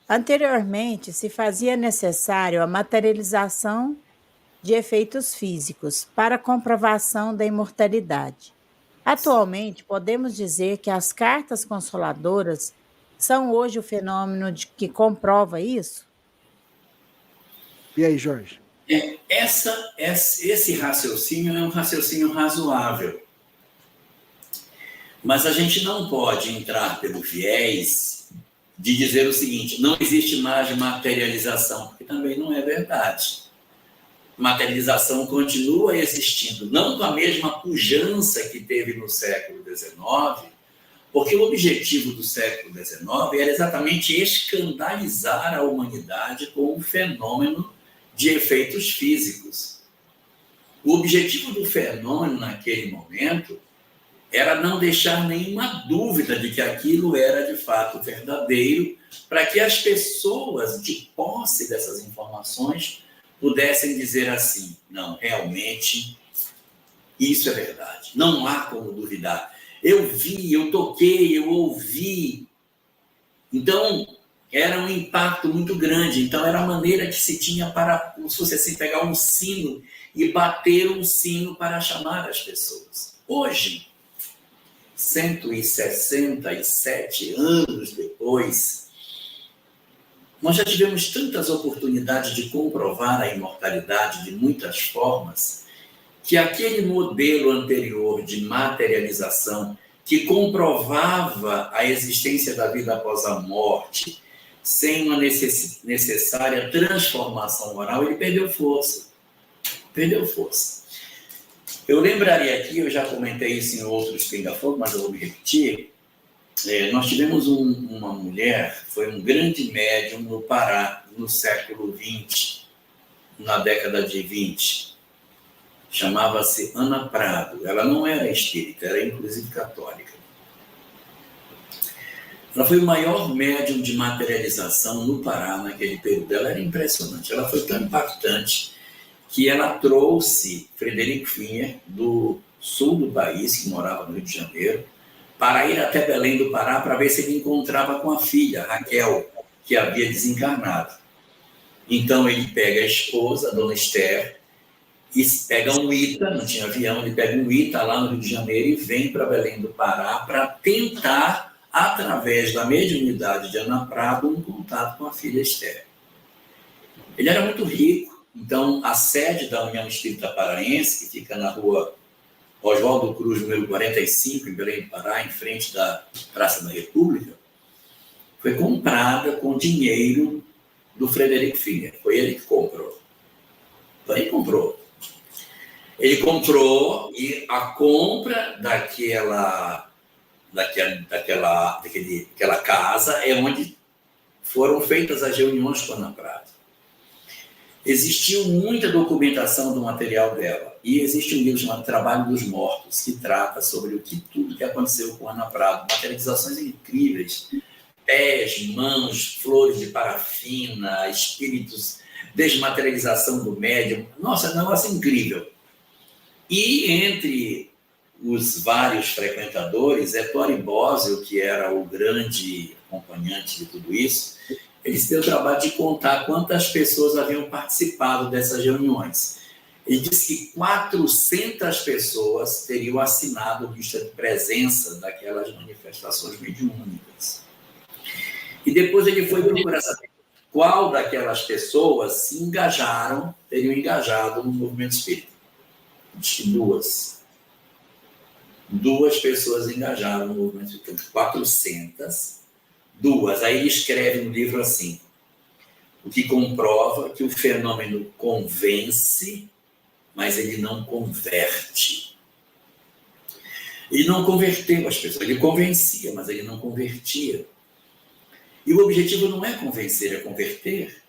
Anteriormente, se fazia necessário a materialização de efeitos físicos para comprovação da imortalidade. Atualmente, podemos dizer que as cartas consoladoras são hoje o fenômeno que comprova isso? E aí, Jorge? Esse raciocínio é um raciocínio razoável. Mas a gente não pode entrar pelo viés de dizer o seguinte: não existe mais materialização, porque também não é verdade. Materialização continua existindo, não com a mesma pujança que teve no século XIX, porque o objetivo do século XIX era exatamente escandalizar a humanidade com um fenômeno de efeitos físicos. O objetivo do fenômeno naquele momento era não deixar nenhuma dúvida de que aquilo era de fato verdadeiro, para que as pessoas de posse dessas informações pudessem dizer assim: não, realmente, isso é verdade, não há como duvidar. Eu vi, eu toquei, eu ouvi. Então, era um impacto muito grande. Então, era a maneira que se tinha para, como se fosse assim, pegar um sino e bater um sino para chamar as pessoas. Hoje, 167 anos depois, nós já tivemos tantas oportunidades de comprovar a imortalidade de muitas formas, que aquele modelo anterior de materialização, que comprovava a existência da vida após a morte, sem uma necessária transformação moral, ele perdeu força. Perdeu força. Eu lembraria aqui, eu já comentei isso em outros Pinga-Fogo, mas eu vou me repetir. Nós tivemos uma mulher, foi um grande médium no Pará, no século XX, na década de 20. Chamava-se Ana Prado. Ela não era espírita, era inclusive católica. Ela foi o maior médium de materialização no Pará naquele período. Ela era impressionante. Ela foi tão impactante que ela trouxe Frederico Finher, do sul do país, que morava no Rio de Janeiro, para ir até Belém do Pará para ver se ele encontrava com a filha, Raquel, que havia desencarnado. Então ele pega a esposa, a dona Esther, e pega um ITA, não tinha avião, ele pega um ITA lá no Rio de Janeiro e vem para Belém do Pará para tentar, através da mediunidade de Ana Prado, um contato com a filha Esther. Ele era muito rico, então a sede da União Espírita Paraense, que fica na rua Oswaldo Cruz, número 45, em Belém do Pará, em frente da Praça da República, foi comprada com dinheiro do Frederico Finher. Foi ele que comprou. Ele comprou. Ele comprou e a compra daquela casa é onde foram feitas as reuniões com a Ana Prado. Existiu muita documentação do material dela. E existe um livro chamado Trabalho dos Mortos, que trata sobre tudo que aconteceu com a Ana Prado. Materializações incríveis. Pés, mãos, flores de parafina, espíritos, desmaterialização do médium. Nossa, é um negócio incrível. E entre os vários frequentadores, Ettore Bosio, que era o grande acompanhante de tudo isso, ele se deu o trabalho de contar quantas pessoas haviam participado dessas reuniões. Ele disse que 400 pessoas teriam assinado lista de presença daquelas manifestações mediúnicas. E depois ele foi procurar saber qual daquelas pessoas se engajaram, teriam engajado no movimento espírita. Diz que duas pessoas engajaram no movimento espírita, 400, duas. Aí ele escreve no livro assim: o que comprova que o fenômeno convence, mas ele não converte. Ele não converteu as pessoas, ele convencia, mas ele não convertia. E o objetivo não é convencer, é converter.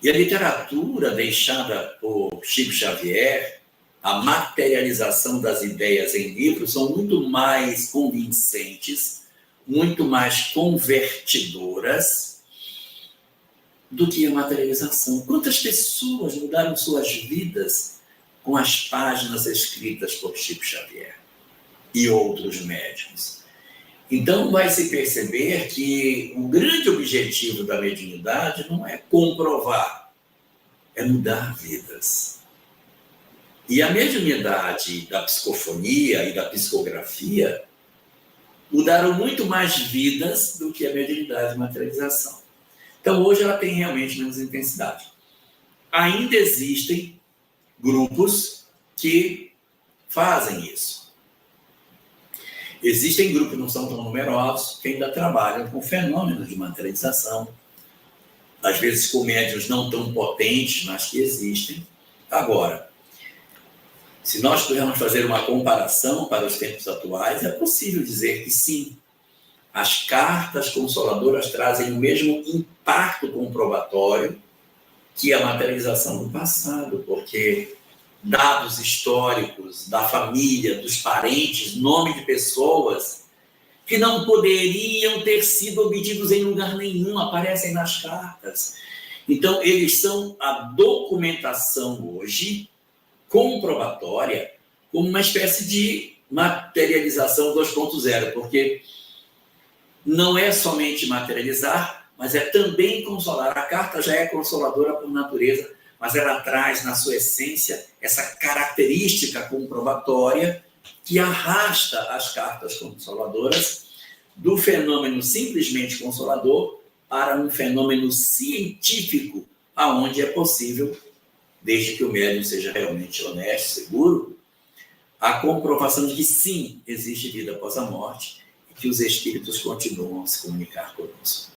E a literatura deixada por Chico Xavier, a materialização das ideias em livros, são muito mais convincentes, muito mais convertidoras do que a materialização. Quantas pessoas mudaram suas vidas com as páginas escritas por Chico Xavier e outros médiuns? Então, vai se perceber que o grande objetivo da mediunidade não é comprovar, é mudar vidas. E a mediunidade da psicofonia e da psicografia mudaram muito mais vidas do que a mediunidade de materialização. Então, hoje ela tem realmente menos intensidade. Ainda existem grupos que fazem isso. Existem grupos que não são tão numerosos, que ainda trabalham com fenômenos de materialização, às vezes com médiuns não tão potentes, mas que existem. Agora, se nós pudermos fazer uma comparação para os tempos atuais, é possível dizer que sim, as cartas consoladoras trazem o mesmo impacto comprobatório que a materialização do passado, porque dados históricos da família, dos parentes, nome de pessoas que não poderiam ter sido obtidos em lugar nenhum, aparecem nas cartas. Então, eles são a documentação hoje comprobatória como uma espécie de materialização 2.0, porque não é somente materializar, mas é também consolar. A carta já é consoladora por natureza, mas ela traz na sua essência essa característica comprobatória que arrasta as cartas consoladoras do fenômeno simplesmente consolador para um fenômeno científico, aonde é possível, desde que o médium seja realmente honesto, seguro, a comprovação de que sim, existe vida após a morte e que os espíritos continuam a se comunicar conosco.